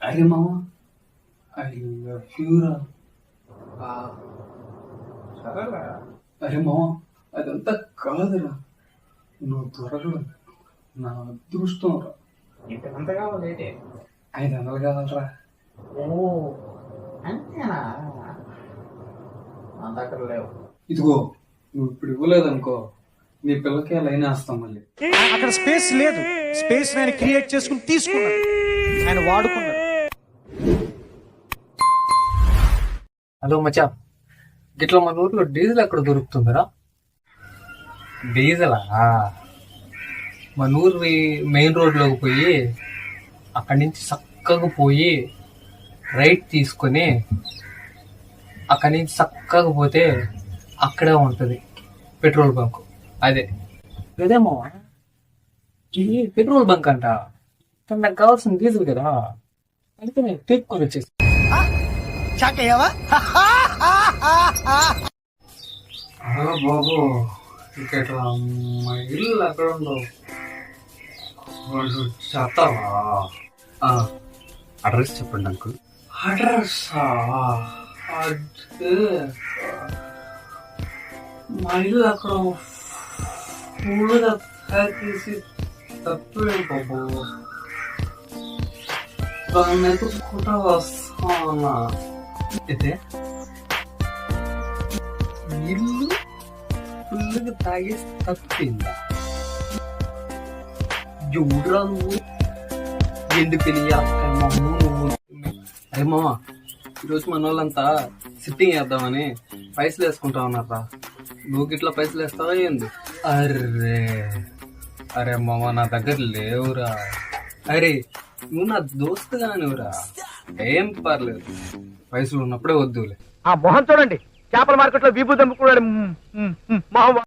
అరే మామ, I love యూరా. సరేలే. అరే మామ, అదంతా కాదురా, నువ్వు త్వరగా నా అదృష్టం రా. ఇంతకంత కావాలి ఏంటి? 500 కావాలరా. ఓ అంతేనా? నా దగ్గర లేవు. ఇదిగో, నువ్వు ఇప్పుడు ఇవ్వలేదనుకో, నీ పిల్లకి లైన్ వేస్తాం మళ్ళీ. అక్కడ స్పేస్ లేదు, స్పేస్ ఆయన క్రియేట్ చేసుకుని తీసుకున్నాడు, ఆయన వాడుకున్నాడు. హలో మచా, గిట్లా మన ఊర్లో డీజిల్ ఎక్కడ దొరుకుతుందిరా? డీజిలా? మన ఊరు మెయిన్ రోడ్లోకి పోయి అక్కడి నుంచి చక్కగా పోయి రైట్ తీసుకొని అక్కడి నుంచి చక్కగా పోతే అక్కడే ఉంటుంది పెట్రోల్ బంక్. అదే అదేమో ఇది పెట్రోల్ బంక్ అంట. కానీ నాకు కావాల్సిన డీజిల్ కదా, అందుకే నేను తీసుకొని వచ్చేసి. బాబు, ఇక్కడ మా ఇల్లు అక్కడ ఉండవు, చెప్తావా? అడ్రస్ చెప్పండి అంకుల్. అడ్రస్ మా ఇల్లు అక్కడ ఫుల్గా తీసి తప్పేం బాబు, దాన్ని ఎదుర్కొంటా వస్తామన్నా. అయితే ఇల్లు ఫుల్గా తాగేసి తప్పిందా? ఎవడురా నువ్వు? ఎందుకు తెలియమ్మా నువ్వు? అరే మామ, ఈరోజు మన వాళ్ళంతా సిట్టింగ్ వేద్దామని పైసలు వేసుకుంటా ఉన్నారా. నువ్వు గిట్లా పైసలు వేస్తావా ఏంది? అరే అరే మామ, నా దగ్గర లేవురా. అరే నువ్వు నా దోస్తు కానివురా, ఏం పర్లేదు, పైసలు ఉన్నప్పుడే వద్దులే. ఆ మొహం చూడండి, చేపల మార్కెట్ లో విభూ దమ్ముకున్నాడు.